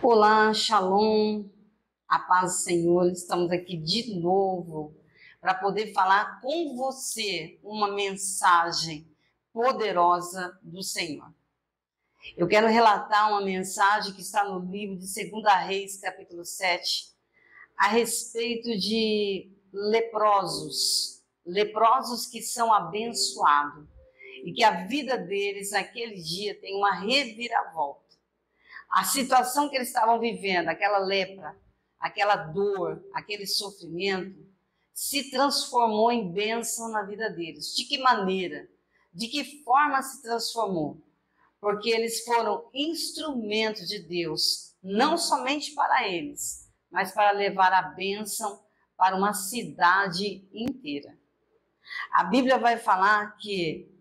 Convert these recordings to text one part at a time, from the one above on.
Olá, Shalom, a paz do Senhor. Estamos aqui de novo para poder falar com você uma mensagem poderosa do Senhor. Eu quero relatar uma mensagem que está no livro de 2 Reis, capítulo 7, a respeito de leprosos que são abençoados e que a vida deles naquele dia tem uma reviravolta. A situação que eles estavam vivendo, aquela lepra, aquela dor, aquele sofrimento, se transformou em bênção na vida deles. De que maneira? De que forma se transformou? Porque eles foram instrumentos de Deus, não somente para eles, mas para levar a bênção para uma cidade inteira. A Bíblia vai falar que,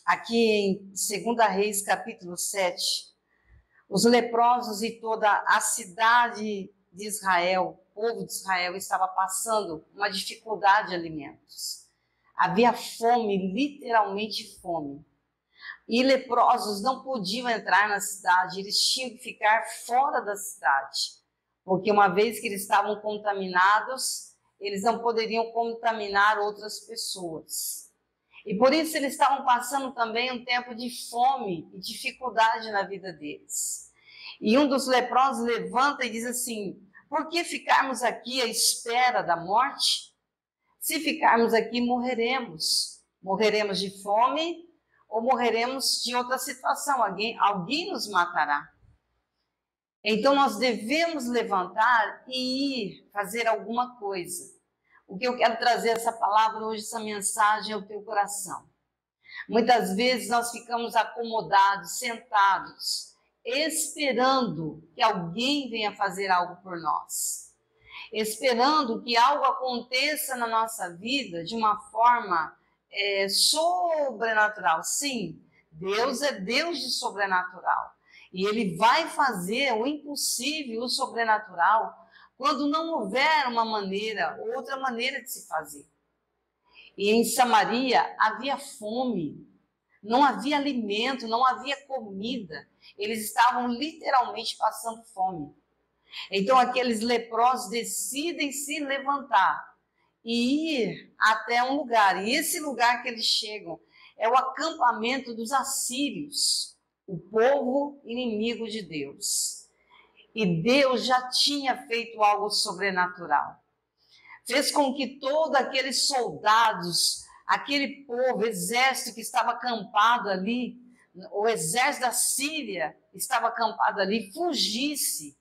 aqui em 2 Reis, capítulo 7, os leprosos e toda a cidade de Israel, o povo de Israel, estava passando uma dificuldade de alimentos. Havia fome, literalmente fome. E leprosos não podiam entrar na cidade, eles tinham que ficar fora da cidade. Porque uma vez que eles estavam contaminados, eles não poderiam contaminar outras pessoas. E por isso eles estavam passando também um tempo de fome e dificuldade na vida deles. E um dos leprosos levanta e diz assim: por que ficarmos aqui à espera da morte? Se ficarmos aqui, morreremos. Morreremos de fome ou morreremos de outra situação. Alguém nos matará. Então nós devemos levantar e ir fazer alguma coisa. O que eu quero trazer essa palavra hoje, essa mensagem ao teu coração. Muitas vezes nós ficamos acomodados, sentados, esperando que alguém venha fazer algo por nós. Esperando que algo aconteça na nossa vida de uma forma sobrenatural. Sim, Deus é Deus de sobrenatural. E Ele vai fazer o impossível, o sobrenatural, quando não houver uma maneira, outra maneira de se fazer. E em Samaria havia fome, não havia alimento, não havia comida. Eles estavam literalmente passando fome. Então aqueles leprosos decidem se levantar e ir até um lugar. E esse lugar que eles chegam é o acampamento dos assírios, o povo inimigo de Deus. E Deus já tinha feito algo sobrenatural. Fez com que todos aqueles soldados, aquele povo, exército que estava acampado ali, o exército da Síria estava acampado ali, fugisse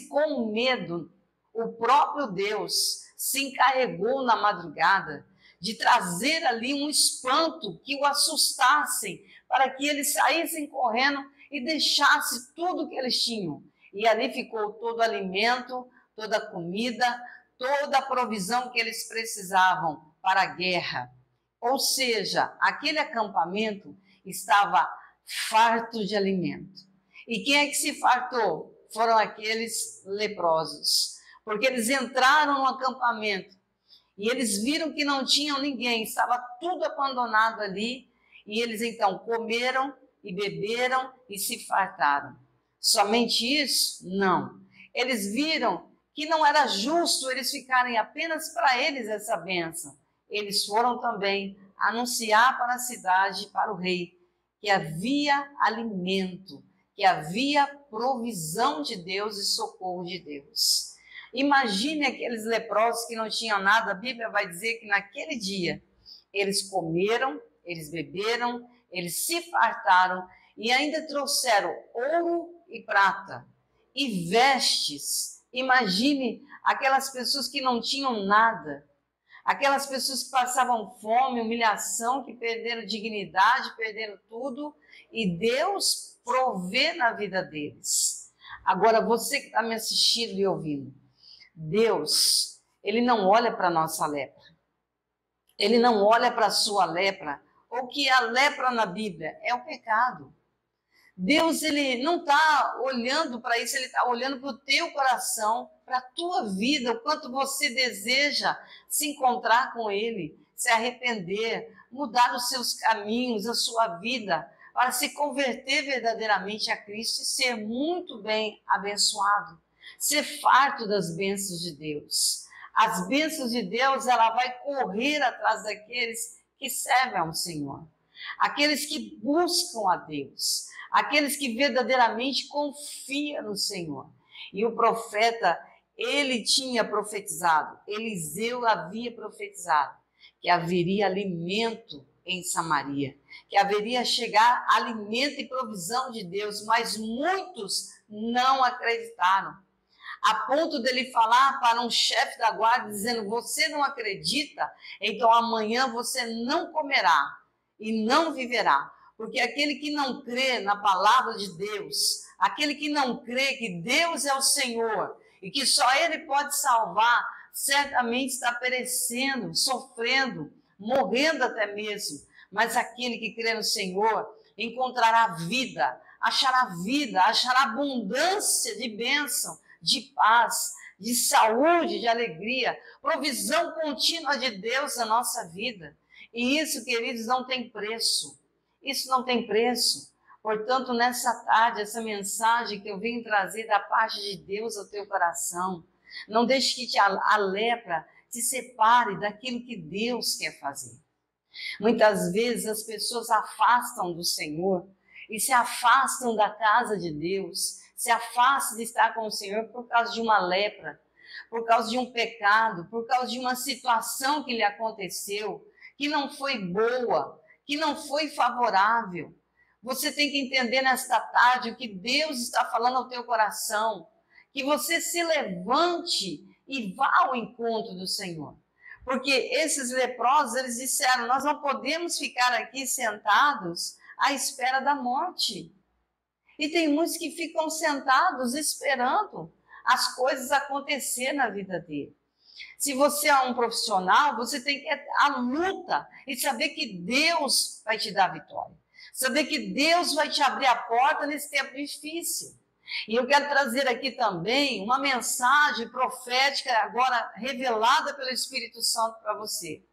com medo. O próprio Deus se encarregou na madrugada de trazer ali um espanto que o assustassem, para que eles saíssem correndo e deixasse tudo que eles tinham. E ali ficou todo o alimento, toda a comida, toda a provisão que eles precisavam para a guerra. Ou seja, aquele acampamento estava farto de alimento. E quem é que se fartou? Foram aqueles leprosos. Porque eles entraram no acampamento e eles viram que não tinham ninguém, estava tudo abandonado ali. E eles então comeram e beberam e se fartaram. Somente isso? Não. Eles viram que não era justo eles ficarem apenas para eles essa bênção. Eles foram também anunciar para a cidade, para o rei, que havia alimento, que havia provisão de Deus e socorro de Deus. Imagine aqueles leprosos que não tinham nada. A Bíblia vai dizer que naquele dia eles comeram, eles beberam, eles se fartaram e ainda trouxeram ouro e prata e vestes. Imagine aquelas pessoas que não tinham nada, aquelas pessoas que passavam fome, humilhação, que perderam dignidade, perderam tudo, e Deus provê na vida deles. Agora, você que está me assistindo e ouvindo, Deus, Ele não olha para a nossa lepra, Ele não olha para a sua lepra, ou que a lepra na Bíblia é o pecado. Deus, Ele não está olhando para isso, Ele está olhando para o teu coração, para a tua vida, o quanto você deseja se encontrar com Ele, se arrepender, mudar os seus caminhos, a sua vida, para se converter verdadeiramente a Cristo e ser muito bem abençoado, ser farto das bênçãos de Deus. As bênçãos de Deus, ela vai correr atrás daqueles que servem ao Senhor, aqueles que buscam a Deus, aqueles que verdadeiramente confiam no Senhor. E o profeta, ele tinha profetizado, Eliseu havia profetizado, que haveria alimento em Samaria, que haveria chegar alimento e provisão de Deus, mas muitos não acreditaram, a ponto dele falar para um chefe da guarda, dizendo: você não acredita? Então amanhã você não comerá e não viverá, porque aquele que não crê na palavra de Deus, aquele que não crê que Deus é o Senhor e que só Ele pode salvar, certamente está perecendo, sofrendo, morrendo até mesmo. Mas aquele que crê no Senhor encontrará vida, achará abundância de bênção, de paz, de saúde, de alegria, provisão contínua de Deus na nossa vida. E isso, queridos, não tem preço. Isso não tem preço. Portanto, nessa tarde, essa mensagem que eu vim trazer da parte de Deus ao teu coração, não deixe que a lepra te separe daquilo que Deus quer fazer. Muitas vezes as pessoas afastam do Senhor e se afastam da casa de Deus, se afastam de estar com o Senhor por causa de uma lepra, por causa de um pecado, por causa de uma situação que lhe aconteceu, que não foi boa, que não foi favorável. Você tem que entender nesta tarde o que Deus está falando ao teu coração, que você se levante e vá ao encontro do Senhor. Porque esses leprosos, eles disseram: nós não podemos ficar aqui sentados à espera da morte. E tem muitos que ficam sentados esperando as coisas acontecer na vida dele. Se você é um profissional, você tem que ter a luta e saber que Deus vai te dar vitória. Saber que Deus vai te abrir a porta nesse tempo difícil. E eu quero trazer aqui também uma mensagem profética, agora revelada pelo Espírito Santo para você.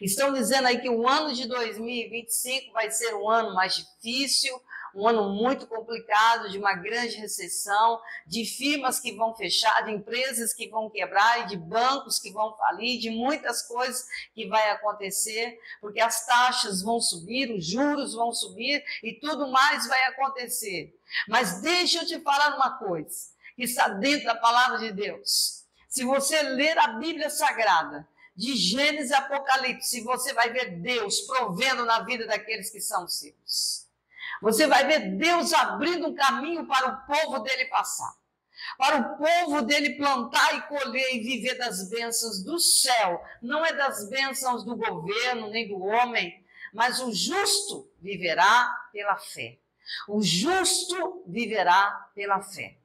Estão dizendo aí que o ano de 2025 vai ser um ano mais difícil, um ano muito complicado, de uma grande recessão, de firmas que vão fechar, de empresas que vão quebrar, e de bancos que vão falir, de muitas coisas que vai acontecer, porque as taxas vão subir, os juros vão subir e tudo mais vai acontecer. Mas deixa eu te falar uma coisa, que está dentro da palavra de Deus. Se você ler a Bíblia Sagrada, de Gênesis e Apocalipse, você vai ver Deus provendo na vida daqueles que são seus. Você vai ver Deus abrindo um caminho para o povo dele passar, para o povo dele plantar e colher e viver das bênçãos do céu. Não é das bênçãos do governo nem do homem, mas o justo viverá pela fé. O justo viverá pela fé.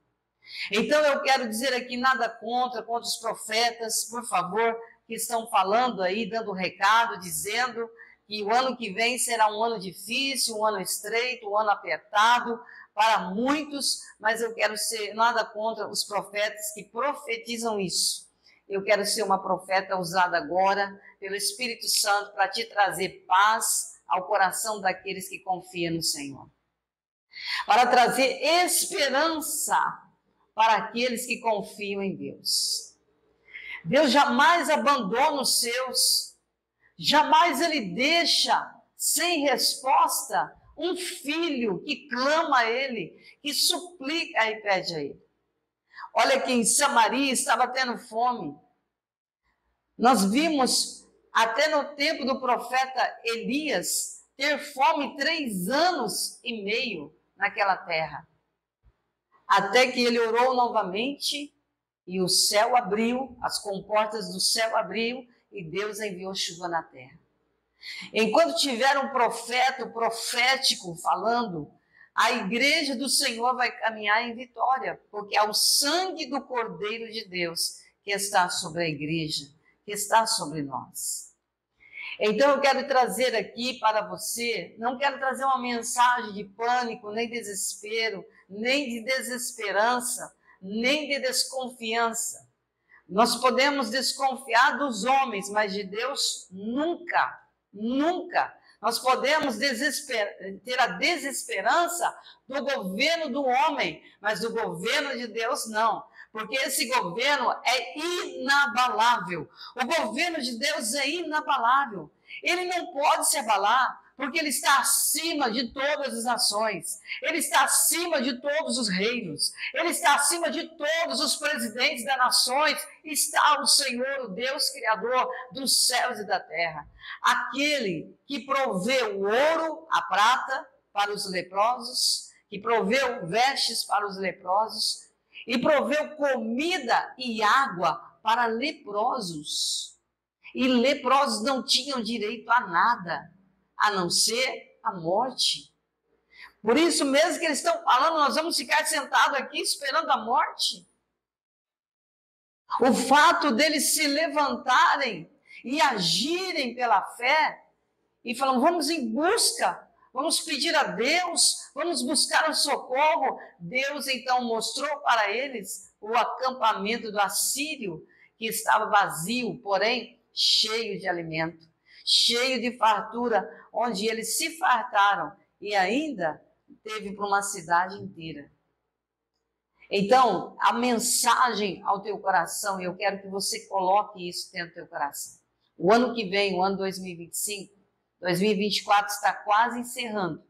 Então eu quero dizer aqui nada contra os profetas, por favor, que estão falando aí, dando recado, dizendo que o ano que vem será um ano difícil, um ano estreito, um ano apertado para muitos, mas eu quero ser nada contra os profetas que profetizam isso. Eu quero ser uma profeta usada agora pelo Espírito Santo para te trazer paz ao coração daqueles que confiam no Senhor, para trazer esperança para aqueles que confiam em Deus. Deus jamais abandona os seus. Jamais ele deixa sem resposta um filho que clama a ele, que suplica e pede a ele. Olha que em Samaria estava tendo fome. Nós vimos até no tempo do profeta Elias ter fome 3 anos e meio naquela terra. Até que ele orou novamente e o céu abriu, as comportas do céu abriu, e Deus enviou chuva na terra. Enquanto tiver um profeta, profético falando, a igreja do Senhor vai caminhar em vitória, porque é o sangue do Cordeiro de Deus que está sobre a igreja, que está sobre nós. Então eu quero trazer aqui para você, não quero trazer uma mensagem de pânico, nem desespero, nem de desesperança, nem de desconfiança. Nós podemos desconfiar dos homens, mas de Deus nunca, nunca. Nós podemos ter a desesperança do governo do homem, mas do governo de Deus não. Porque esse governo é inabalável. O governo de Deus é inabalável. Ele não pode se abalar, porque ele está acima de todas as nações. Ele está acima de todos os reinos. Ele está acima de todos os presidentes das nações. Está o Senhor, o Deus Criador dos céus e da terra. Aquele que proveu o ouro, a prata para os leprosos, que proveu vestes para os leprosos, e proveu comida e água para leprosos. E leprosos não tinham direito a nada, a não ser a morte. Por isso mesmo que eles estão falando, nós vamos ficar sentados aqui esperando a morte. O fato deles se levantarem e agirem pela fé, e falam, vamos em busca, vamos pedir a Deus, vamos buscar o socorro. Deus então mostrou para eles o acampamento do assírio, que estava vazio, porém cheio de alimento, cheio de fartura, onde eles se fartaram e ainda teve para uma cidade inteira. Então, a mensagem ao teu coração, e eu quero que você coloque isso dentro do teu coração. O ano que vem, o ano 2025, 2024 está quase encerrando.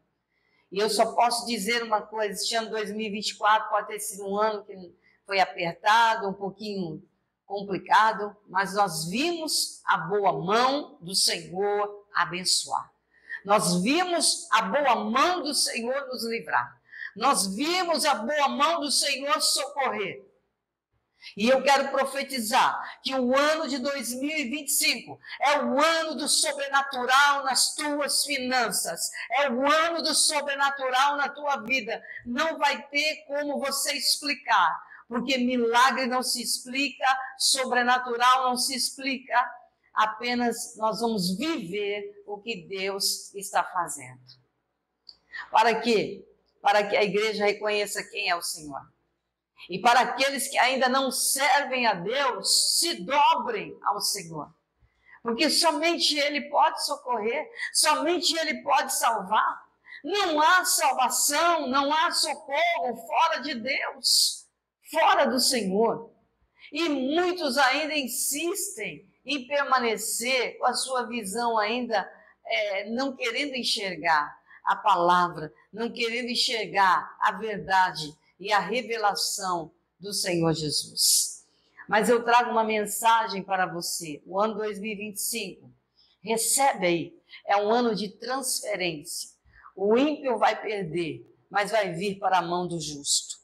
E eu só posso dizer uma coisa, este ano 2024 pode ter sido um ano que foi apertado, um pouquinho complicado, mas nós vimos a boa mão do Senhor abençoar. Nós vimos a boa mão do Senhor nos livrar. Nós vimos a boa mão do Senhor socorrer. E eu quero profetizar que o ano de 2025 é o ano do sobrenatural nas tuas finanças, é o ano do sobrenatural na tua vida. Não vai ter como você explicar, porque milagre não se explica, sobrenatural não se explica, apenas nós vamos viver o que Deus está fazendo. Para quê? Para que a igreja reconheça quem é o Senhor. E para aqueles que ainda não servem a Deus, se dobrem ao Senhor. Porque somente Ele pode socorrer, somente Ele pode salvar. Não há salvação, não há socorro fora de Deus, fora do Senhor. E muitos ainda insistem em permanecer com a sua visão ainda não querendo enxergar a palavra, não querendo enxergar a verdade e a revelação do Senhor Jesus. Mas eu trago uma mensagem para você. O ano 2025, recebe aí, é um ano de transferência. O ímpio vai perder, mas vai vir para a mão do justo.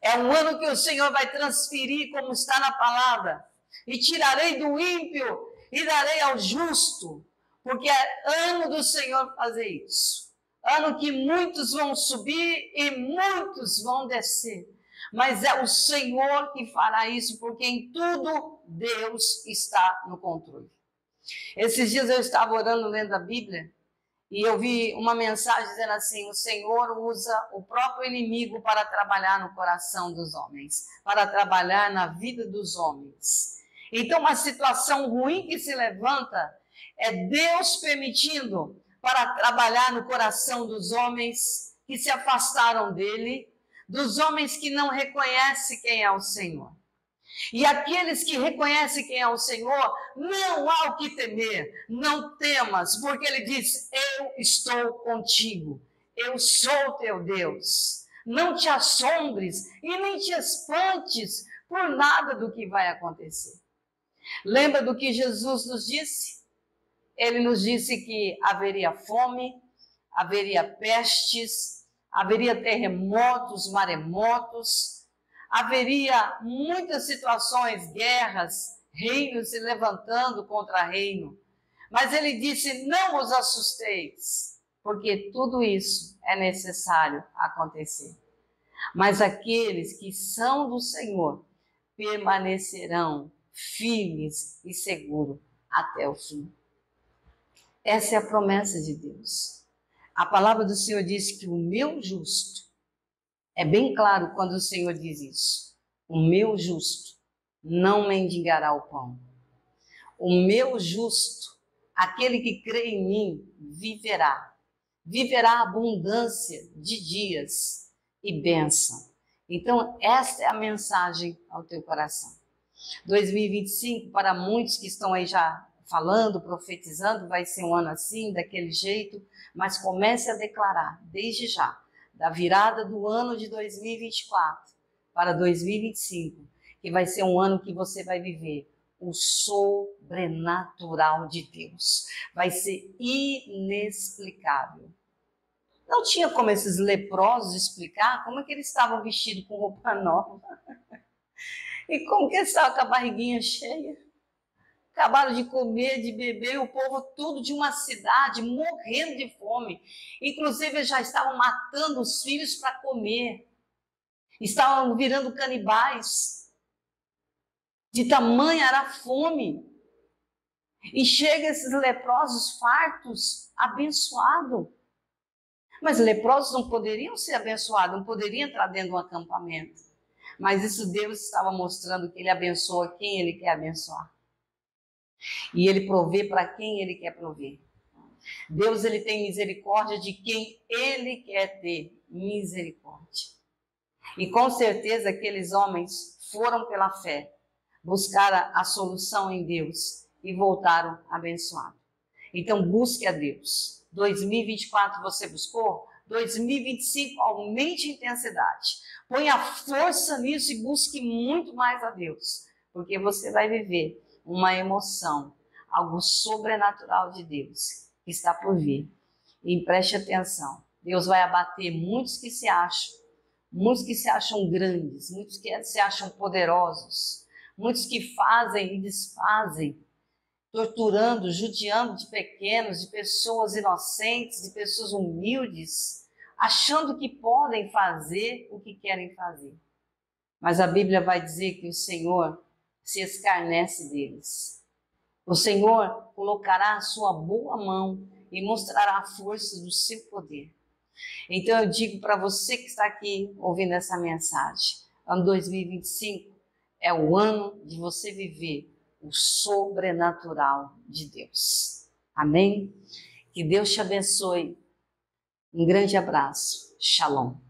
É um ano que o Senhor vai transferir, como está na palavra, e tirarei do ímpio e darei ao justo, porque é ano do Senhor fazer isso. Ano que muitos vão subir e muitos vão descer. Mas é o Senhor que fará isso, porque em tudo Deus está no controle. Esses dias eu estava orando, lendo a Bíblia, e eu vi uma mensagem dizendo assim, o Senhor usa o próprio inimigo para trabalhar no coração dos homens, para trabalhar na vida dos homens. Então, uma situação ruim que se levanta é Deus permitindo para trabalhar no coração dos homens que se afastaram dele, dos homens que não reconhecem quem é o Senhor. E aqueles que reconhecem quem é o Senhor, não há o que temer, não temas, porque ele diz, eu estou contigo, eu sou teu Deus. Não te assombres e nem te espantes por nada do que vai acontecer. Lembra do que Jesus nos disse? Ele nos disse que haveria fome, haveria pestes, haveria terremotos, maremotos, haveria muitas situações, guerras, reinos se levantando contra reino. Mas ele disse, não os assusteis, porque tudo isso é necessário acontecer. Mas aqueles que são do Senhor permanecerão firmes e seguros até o fim. Essa é a promessa de Deus. A palavra do Senhor diz que o meu justo, é bem claro quando o Senhor diz isso, o meu justo não mendigará o pão. O meu justo Aquele que crê em mim viverá. Viverá abundância de dias e bênção. Então, esta é a mensagem ao teu coração. 2025, para muitos que estão aí já falando, profetizando, vai ser um ano assim, daquele jeito, mas comece a declarar, desde já, da virada do ano de 2024 para 2025, que vai ser um ano que você vai viver o sobrenatural de Deus. Vai ser inexplicável. Não tinha como esses leprosos explicar como é que eles estavam vestidos com roupa nova. E como que eles estavam com a barriguinha cheia. Acabaram de comer, de beber, o povo todo de uma cidade morrendo de fome. Inclusive, eles já estavam matando os filhos para comer. Estavam virando canibais. De tamanha era a fome. E chega esses leprosos fartos, abençoados. Mas leprosos não poderiam ser abençoados, não poderiam entrar dentro de um acampamento. Mas isso Deus estava mostrando que Ele abençoa quem Ele quer abençoar. E Ele provê para quem Ele quer prover. Deus, Ele tem misericórdia de quem Ele quer ter misericórdia. E com certeza aqueles homens foram pela fé, buscaram a solução em Deus e voltaram abençoados. Então busque a Deus. 2024 você buscou? 2025 aumente a intensidade. Ponha força nisso e busque muito mais a Deus. Porque você vai viver uma emoção, algo sobrenatural de Deus que está por vir. E preste atenção. Deus vai abater muitos que se acham grandes, muitos que se acham poderosos, muitos que fazem e desfazem, torturando, judiando de pequenos, de pessoas inocentes, de pessoas humildes, achando que podem fazer o que querem fazer. Mas a Bíblia vai dizer que o Senhor se escarnece deles. O Senhor colocará a sua boa mão e mostrará a força do seu poder. Então eu digo para você que está aqui ouvindo essa mensagem, ano 2025 é o ano de você viver o sobrenatural de Deus. Amém? Que Deus te abençoe. Um grande abraço. Shalom.